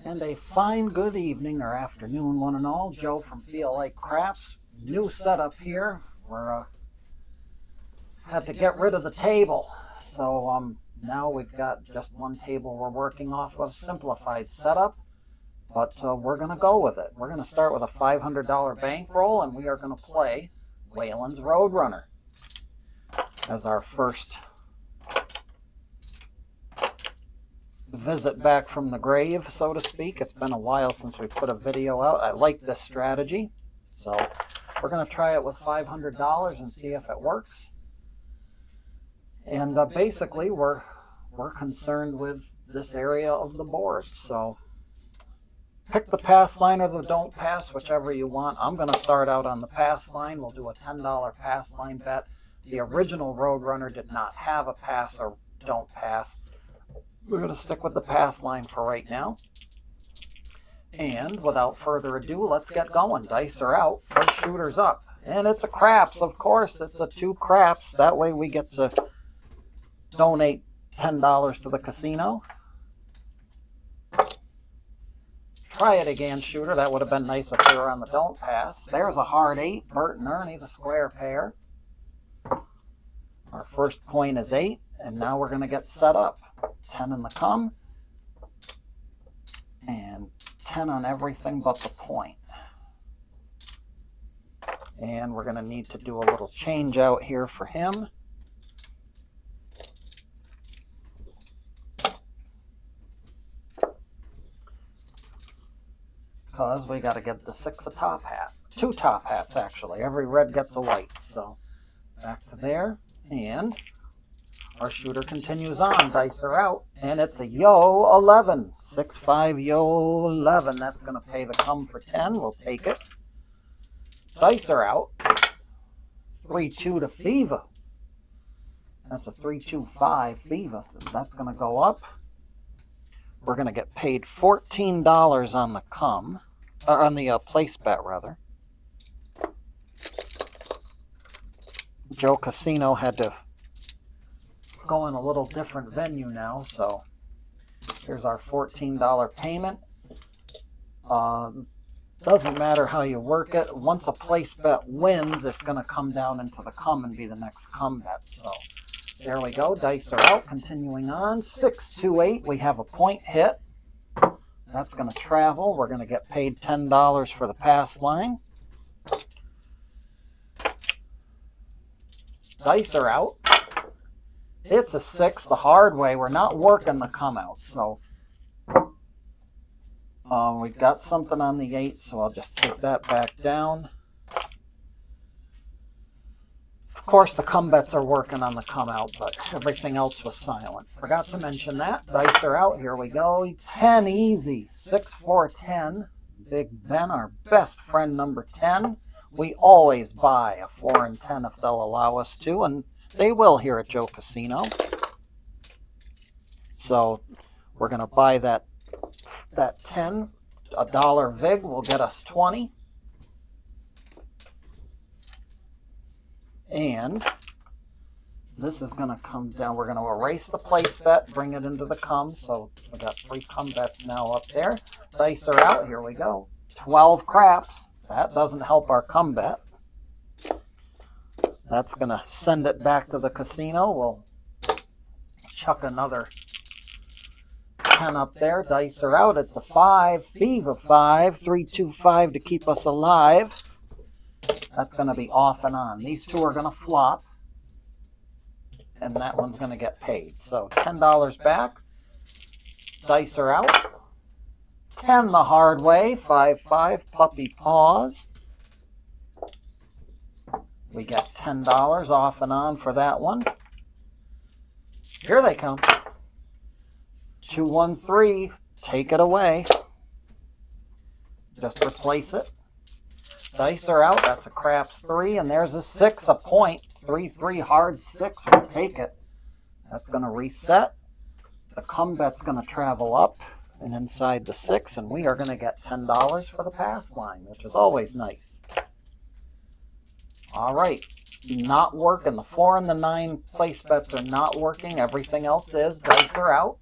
And a fine good evening or afternoon, one and all. Joe from Feel Like Craps. New setup here. We're had to get rid of the table, so now we've got just one table we're working off of. Simplified setup, but we're gonna go with it. We're gonna start with a $500 bankroll, and we are gonna play Waylon's Roadrunner as our first visit back from the grave, so to speak. It's been a while since we put a video out. I like this strategy, so we're going to try it with $500 and see if it works. And basically, we're concerned with this area of the board. So pick the pass line or the don't pass, whichever you want. I'm going to start out on the pass line. We'll do a $10 pass line bet. The original Roadrunner did not have a pass or don't pass. We're going to stick with the pass line for right now. And without further ado, let's get going. Dice are out. First shooter's up. And it's a craps, of course. It's a 2 craps. That way we get to donate $10 to the casino. Try it again, shooter. That would have been nice if we were on the don't pass. There's a hard 8. Bert and Ernie, the square pair. Our first point is 8. And now we're going to get set up. 10 in the come, and 10 on everything but the point. And we're going to need to do a little change out here for him. Because we got to get the 6 a top hat. 2 top hats, actually. Every red gets a white. So back to there, and our shooter continues on. Dice are out, and it's a yo 11. 6-5 yo 11. That's going to pay the come for 10. We'll take it. Dice are out. 3-2 to Fever. That's a 3-2-5 Fever. That's going to go up. We're going to get paid $14 on the come, or on the place bet rather. Joe Casino had to go in a little different venue now, so here's our $14 payment. Doesn't matter how you work it. Once a place bet wins, it's going to come down into the come and be the next come bet. So there we go. Dice are out. Continuing on. 6-2-8. We have a point hit. That's going to travel. We're going to get paid $10 for the pass line. Dice are out. It's a 6 the hard way. We're not working the come out, so we've got something on the 8, so I'll just take that back down. Of course, the come bets are working on the come out, but everything else was silent. Forgot to mention that. Dice are out. Here we go. 10 easy. 6-4-10. Big Ben, our best friend, number 10. We always buy a 4 and 10 if they'll allow us to, and they will here at Joe Casino. So we're going to buy that 10. $1 vig will get us 20. And this is going to come down. We're going to erase the place bet, bring it into the come. So we got 3 come bets now up there. Dice are out. Here we go. 12 craps. That doesn't help our come bet. That's going to send it back to the casino. We'll chuck another 10 up there. Dice are out. It's a 5. Fever 5. 3-2-5 to keep us alive. That's going to be off and on. These 2 are going to flop. And that one's going to get paid. So $10 back. Dice are out. 10 the hard way. 5-5. Puppy paws. We get $10 off and on for that one. Here they come. 2-1-3. Take it away. Just replace it. Dice are out. That's a craps 3. And there's a 6, a point. 3-3 hard 6. We'll take it. That's going to reset. The come bet's going to travel up and inside the 6. And we are going to get $10 for the pass line, which is always nice. All right. Not working. The 4 and the 9 place bets are not working. Everything else is. Dice are out.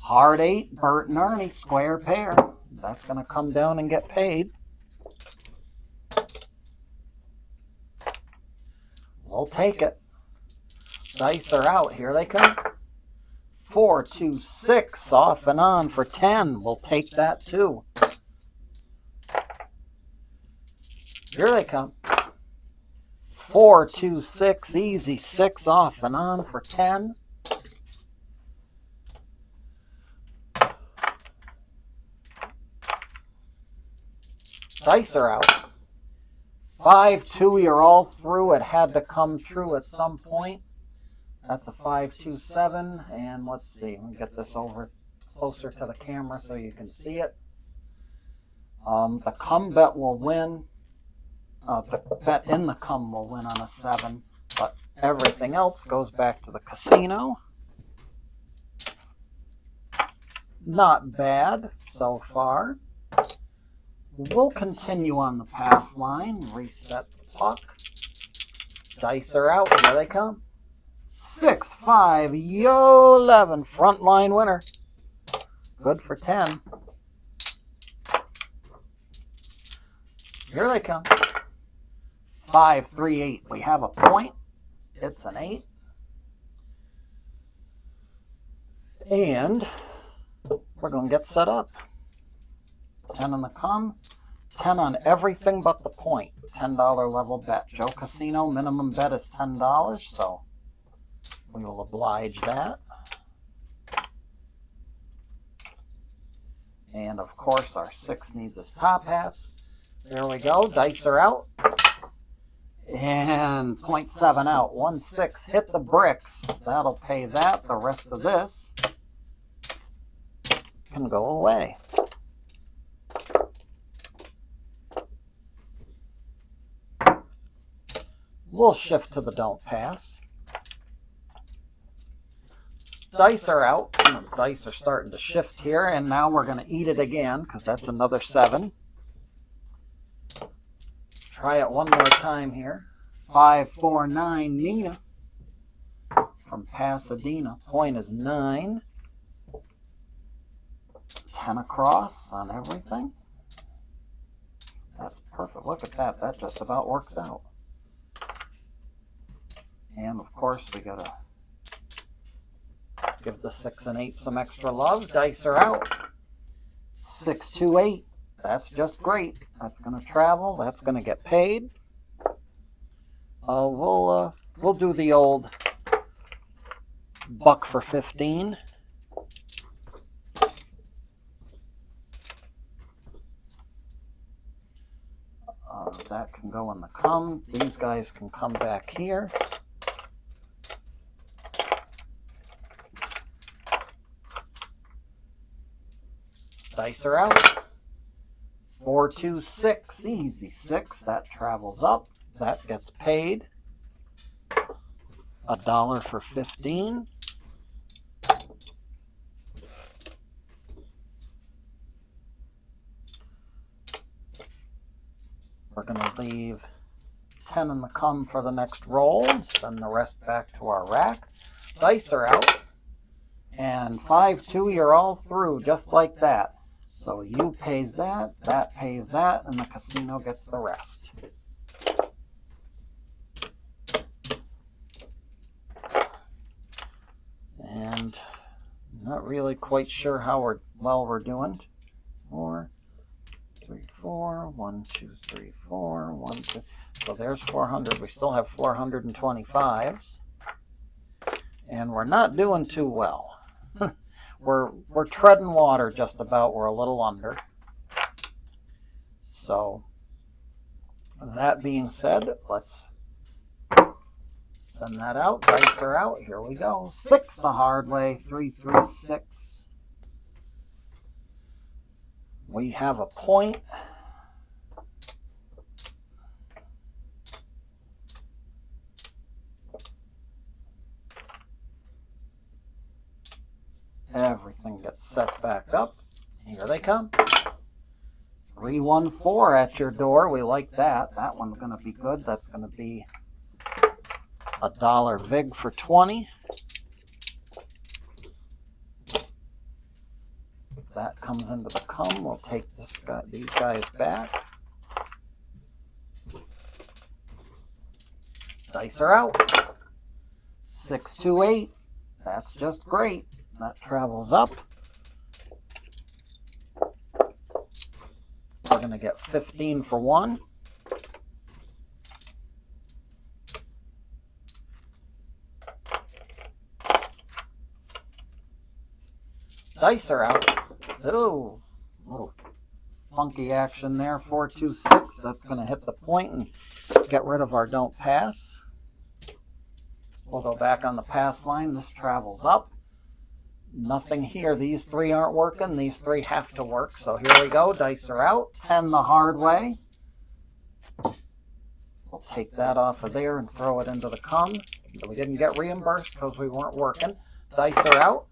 Hard 8, Bert and Ernie, square pair. That's going to come down and get paid. We'll take it. Dice are out. Here they come. 4, 2, 6, off and on for 10. We'll take that too. Here they come. 4, 2, 6, easy, 6 off and on for 10. Dice are out. 5, 2, you're all through. It had to come true at some point. That's a 5, 2, 7. And let's see, let me get this over closer to the camera so you can see it. The come bet will win. The bet in the come will win on a 7. But everything else goes back to the casino. Not bad so far. We'll continue on the pass line. Reset the puck. Dice are out. Here they come. 6, 5, yo 11. Frontline winner. Good for 10. Here they come. 5, 3, 8. We have a point. It's an 8. And we're going to get set up. 10 on the come. 10 on everything but the point. $10 level bet. Joe Casino minimum bet is $10, so we will oblige that. And of course our 6 needs his top hats. There we go. Dice are out. And 0.7 out. 1, 6. Hit the bricks. That'll pay that. The rest of this can go away. We'll shift to the don't pass. Dice are out. The dice are starting to shift here, and now we're going to eat it again because that's another 7. Try it one more time here. 5, 4, 9, Nina from Pasadena. Point is 9. 10 across on everything. That's perfect. Look at that. That just about works out. And of course we gotta give the 6 and 8 some extra love. Dice are out. 6, 2, 8. That's just great. That's gonna travel. That's gonna get paid. We'll do the old buck for 15. That can go in the come. These guys can come back here. Dice are out. 4, 2, 6. Easy 6. That travels up. That gets paid. $1 for 15. We're going to leave 10 in the come for the next roll. Send the rest back to our rack. Dice are out. And 5, 2, you're all through just like that. So you pays that pays that, and the casino gets the rest. And not really quite sure how well we're doing. 4, 3, 4, 1, 2, 3, 4, 1, 2. So there's 400. We still have 425s. And we're not doing too well. We're treading water just about. We're a little under. So that being said, let's send that out. Dice are out. Here we go. 6 the hard way. 3, 3, 6. We have a point. Everything gets set back up. Here they come. 314 at your door. We like that. That one's going to be good. That's going to be $1 vig for 20. that comes into the come, we'll take these guys back. Dice are out. 6, 2, 8. That's just great. That travels up. We're going to get 15 for 1. Dice are out. Oh, little funky action there. 4, 2, 6. That's going to hit the point and get rid of our don't pass. We'll go back on the pass line. This travels up. Nothing here. These 3 aren't working. These 3 have to work. So here we go. Dice are out. 10 the hard way. We'll take that off of there and throw it into the come. We didn't get reimbursed because we weren't working. Dice are out.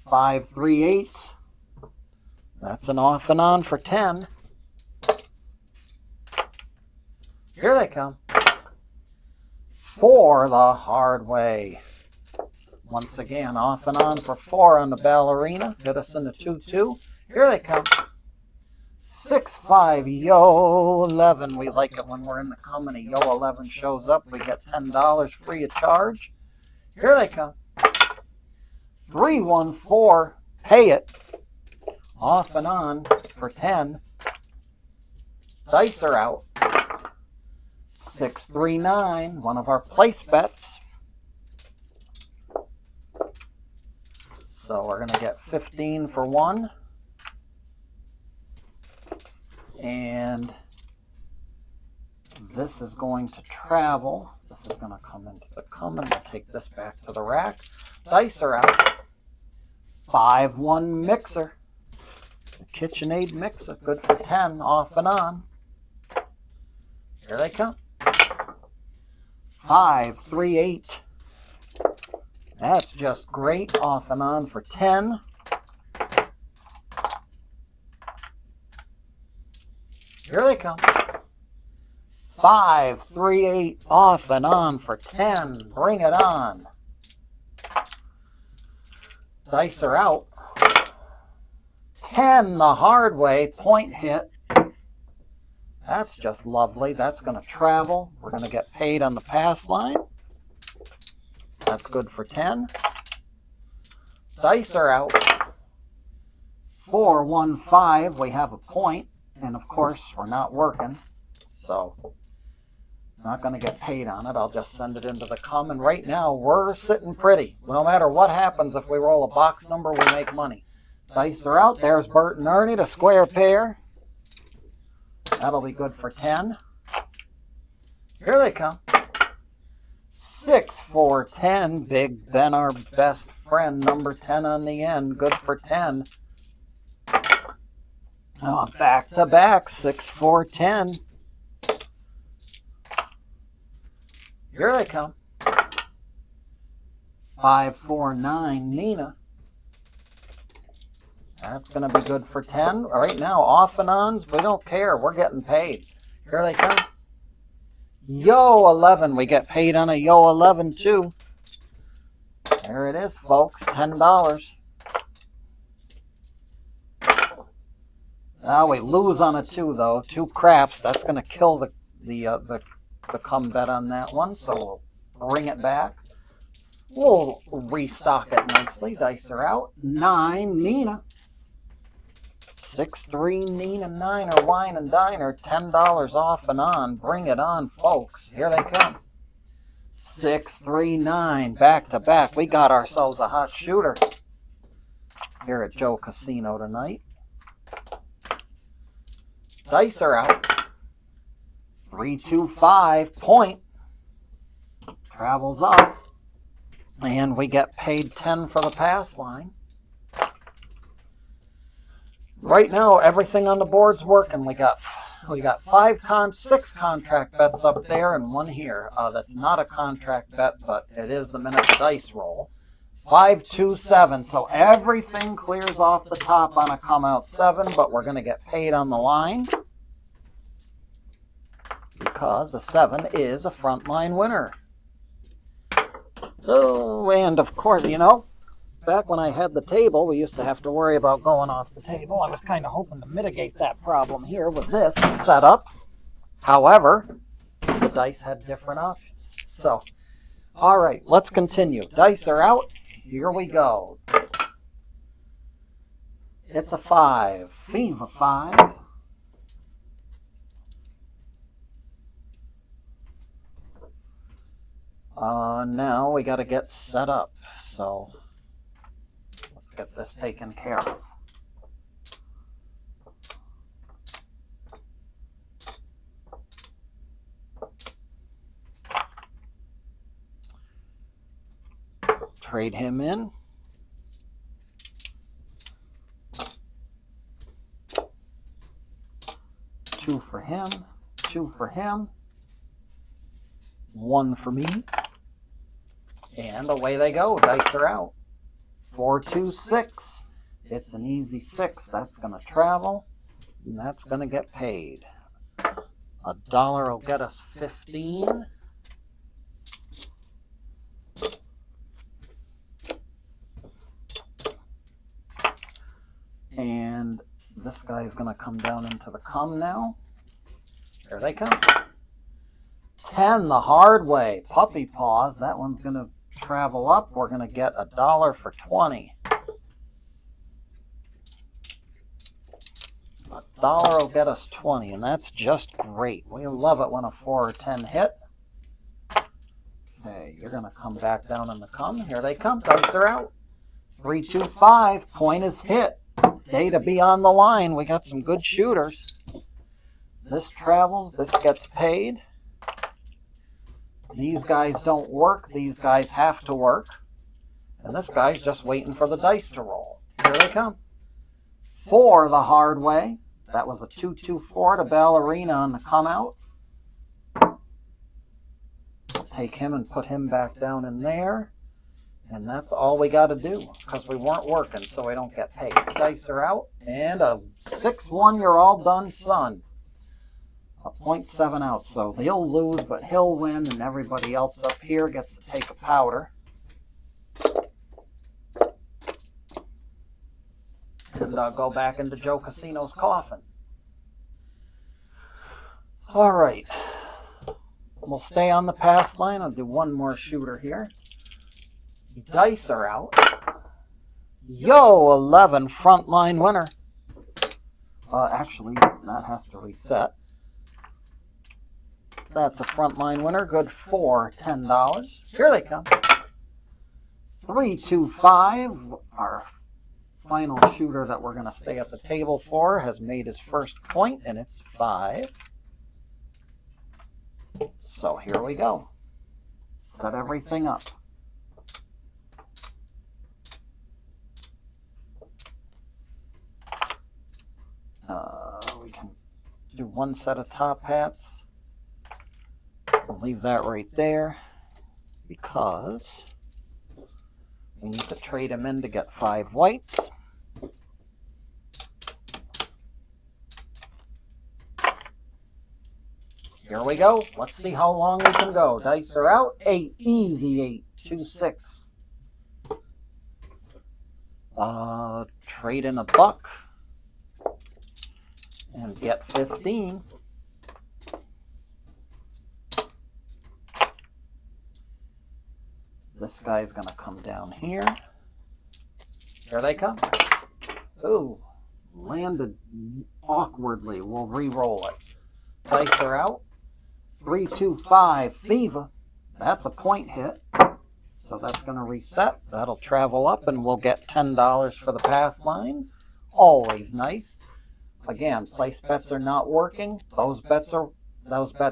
5, 3, 8. That's an off and on for 10. Here they come. 4 the hard way. Once again, off and on for 4 on the ballerina. Get us into 2, 2. Here they come. 6, 5, yo 11. We like it when we're in the come and a yo 11 shows up. We get $10 free of charge. Here they come. 3, 1, 4. Pay it. Off and on for 10. Dice are out. 6, 3, 9. One of our place bets. So we're going to get 15 for 1. And this is going to travel. This is going to come into the come, and we'll take this back to the rack. Dice are out. 5, 1 mixer. The KitchenAid mixer. Good for 10. Off and on. Here they come. 5, 3, 8. That's just great. Off and on for 10. Here they come. 5, 3, 8. Off and on for 10. Bring it on. Dice are out. 10 the hard way. Point hit. That's just lovely. That's going to travel. We're going to get paid on the pass line. That's good for 10. Dice are out. 4, 1, 5. We have a point. And of course, we're not working. So, not going to get paid on it. I'll just send it into the come. And right now, we're sitting pretty. No matter what happens, if we roll a box number, we make money. Dice are out. There's Bert and Ernie, the square pair. That'll be good for 10. Here they come. 6, 4, 10. Big Ben, our best friend. Number 10 on the end. Good for 10. Oh, back to back. 6, 4, 10. Here they come. 5, 4, 9. Nina. That's going to be good for 10. Right now, off and ons, we don't care. We're getting paid. Here they come. Yo 11. We get paid on a yo 11 too. There it is, folks. $10. Now we lose on a 2 though. 2 craps. That's going to kill the come bet on that one. So we'll bring it back. We'll restock it nicely. Dice are out. 9 Nina. 6, 3 Nina 9 or wine and diner. $10 off and on. Bring it on, folks. Here they come. 6, 3, 9. Back to back. We got ourselves a hot shooter here at Joe Casino tonight. Dice are out. 3, 2, 5. Point. Travels up. And we get paid 10 for the pass line. Right now, everything on the board's working. We got 6 contract bets up there and 1 here. That's not a contract bet, but it is the minute the dice roll. 5, 2, 7. So everything clears off the top on a come out 7, but we're going to get paid on the line because the 7 is a frontline winner. Oh, and of course, Back when I had the table, we used to have to worry about going off the table. I was kind of hoping to mitigate that problem here with this setup. However, the dice had different options. So, all right, let's continue. Dice are out. Here we go. It's a 5. Thief a 5. Now we got to get set up. So let's get this taken care of. Trade him in. Two for him. 2 for him. 1 for me. And away they go. Dice are out. 4, 2, 6. It's an easy 6. That's going to travel. And that's going to get paid. $1 will get us 15. And this guy's going to come down into the cum now. There they come. 10 the hard way. Puppy paws. That one's going to travel up. We're going to get $1 for 20. $1 will get us 20, and that's just great. We love it when a 4 or 10 hit. Okay, you're going to come back down in the cum. Here they come. Dice are out. 3, 2, 5. Point is hit. Day to be on the line. We got some good shooters. This travels. This gets paid. These guys don't work. These guys have to work. And this guy's just waiting for the dice to roll. Here they come. 4 the hard way. That was a 2, 2, 4 to ballerina on the come out. Take him and put him back down in there. And that's all we got to do because we weren't working, so we don't get paid. Dice are out. And a 6-1, you're all done, son. A 0.7 out, so he'll lose, but he'll win, and everybody else up here gets to take a powder. And go back into Joe Casino's coffin. All right. We'll stay on the pass line. I'll do one more shooter here. Dice are out. Yo, 11, frontline winner. Actually, that has to reset. That's a frontline winner. Good for $10. Here they come. 3, 2, 5. Our final shooter that we're going to stay at the table for has made his first point, and it's 5. So here we go. Set everything up. We can do one set of top hats. I'll leave that right there because we need to trade him in to get 5 whites. Here we go. Let's see how long we can go. Dice are out. 8. Easy 8. 2, 6. Trade in a buck and get 15. This guy's going to come down here. Here they come. Ooh, landed awkwardly. We'll re-roll it. Dice are out. 3, 2, 5. Thiva. That's a point hit. So that's going to reset. That'll travel up and we'll get $10 for the pass line. Always nice. Again, place bets are not working. Those bets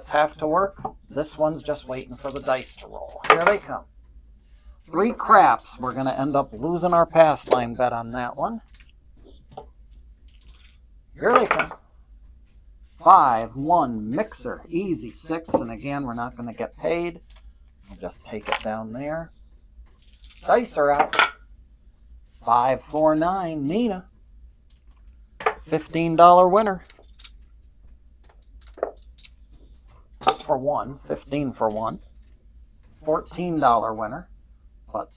have to work. This one's just waiting for the dice to roll. Here they come. 3 craps. We're going to end up losing our pass line bet on that one. Here they come. 5, 1, mixer. Easy 6. And again, we're not going to get paid. We'll just take it down there. Dice are out. 5, 4, 9. Nina. $15 winner. For 1. 15 for 1. $14 winner. But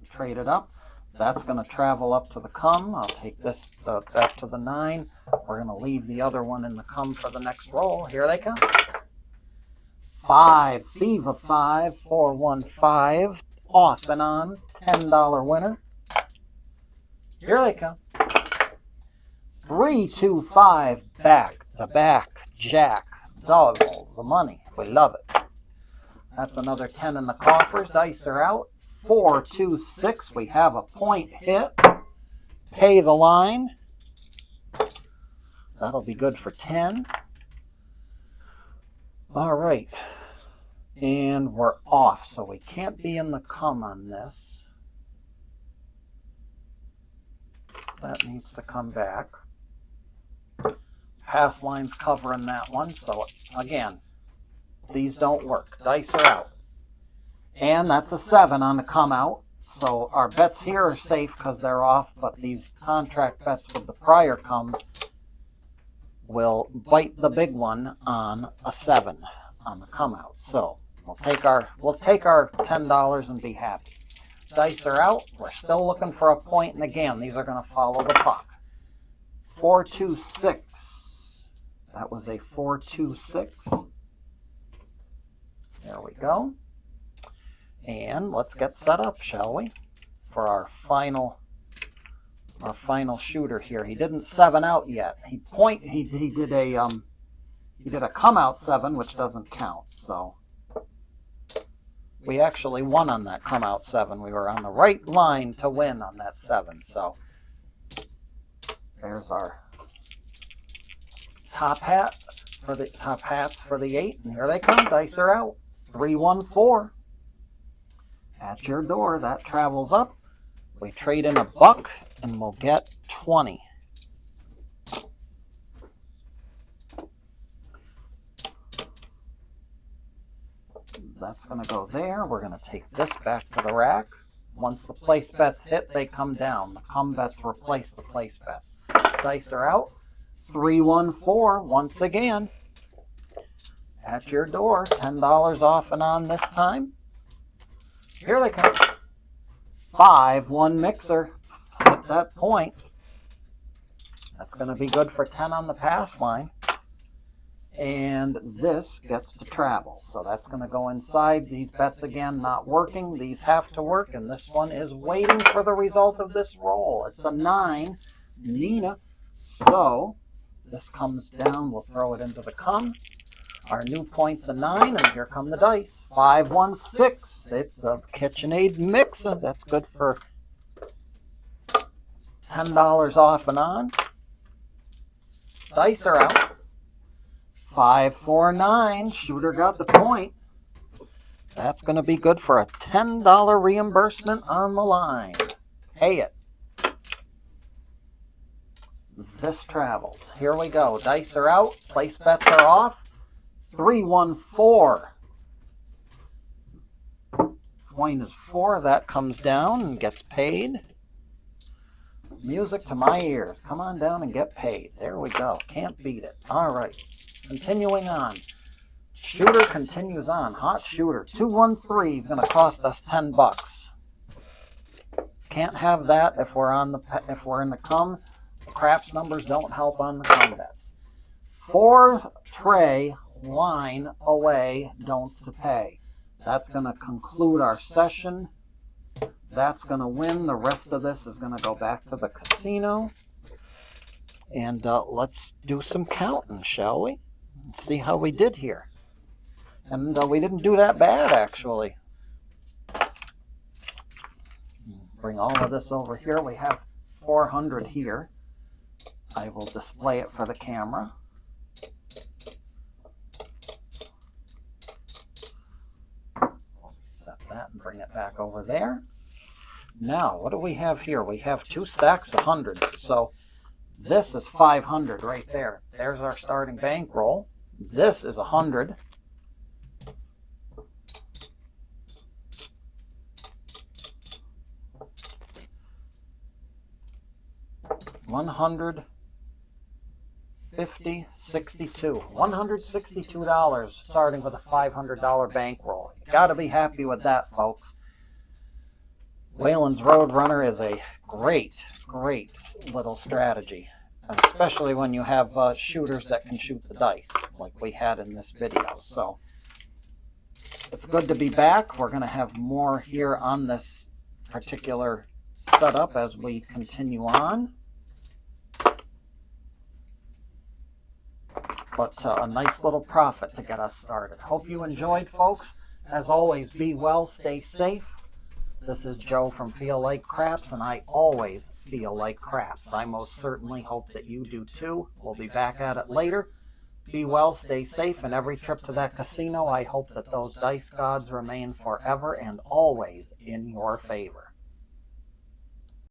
trade it up. That's going to travel up to the come. I'll take this back to the 9. We're going to leave the other one in the come for the next roll. Here they come. 5, thief of 5, 4, 1, 5. Off and on, $10 winner. Here they come. 3, 2, 5, back to back, jack, double, the money. We love it. That's another 10 in the coffers. Dice are out. 4, 2, 6. We have a point hit. Pay the line. That'll be good for 10. All right. And we're off, so we can't be in the come on this. That needs to come back. Pass line's covering that one, so again, these don't work. Dice are out. And that's a 7 on the come out. So our bets here are safe because they're off, but these contract bets with the prior comes will bite the big one on a 7 on the come out. So we'll take our $10 and be happy. Dice are out. We're still looking for a point, and again, these are going to follow the puck. 4, 2, 6. That was a 4, 2, 6. There we go. And let's get set up, shall we? For our final shooter here. He didn't 7 out yet. He did a come out 7, which doesn't count. So we actually won on that come out 7. We were on the right line to win on that 7. So there's our top hats for the 8. And here they come. Dice are out. 3, 1, 4. At your door, that travels up. We trade in a buck, and we'll get 20. That's going to go there. We're going to take this back to the rack. Once the place bets hit, they come down. The come bets replace the place bets. Dice are out. 3, 1, 4 once again. At your door, $10 off and on this time. Here they come. 5, 1 mixer. Hit that point. That's going to be good for 10 on the pass line. And this gets to travel. So that's going to go inside. These bets again not working. These have to work. And this one is waiting for the result of this roll. It's a 9. Nina. So this comes down. We'll throw it into the come. Our new point's a 9, and here come the dice. 5, 1, 6. It's a KitchenAid mixer. That's good for $10 off and on. Dice are out. 5, 4, 9. Shooter got the point. That's going to be good for a $10 reimbursement on the line. Pay it. This travels. Here we go. Dice are out. Place bets are off. 3, 1, 4. Coin is 4. That comes down and gets paid. Music to my ears. Come on down and get paid. There we go. Can't beat it. All right. Continuing on. Shooter continues on. Hot shooter. 2, 1, 3 is going to cost us $10. Can't have that if we're in the come. Craps numbers don't help on the come bets. 4 tray. Line away, don'ts to pay. That's going to conclude our session. That's going to win. The rest of this is going to go back to the casino. And let's do some counting, shall we? Let's see how we did here. And we didn't do that bad, actually. Bring all of this over here. We have 400 here. I will display it for the camera. That and bring it back over there. Now, what do we have here? We have 2 stacks of hundreds. So this is 500 right there. There's our starting bankroll. This is 100. $150, 62. $162 starting with a $500 bankroll. You got to be happy with that, folks. Waylon's Roadrunner is a great little strategy, especially when you have shooters that can shoot the dice, like we had in this video. So it's good to be back. We're going to have more here on this particular setup as we continue on. But a nice little profit to get us started. Hope you enjoyed, folks. As always, be well, stay safe. This is Joe from Feel Like Craps, and I always feel like craps. I most certainly hope that you do too. We'll be back at it later. Be well, stay safe, and every trip to that casino, I hope that those dice gods remain forever and always in your favor.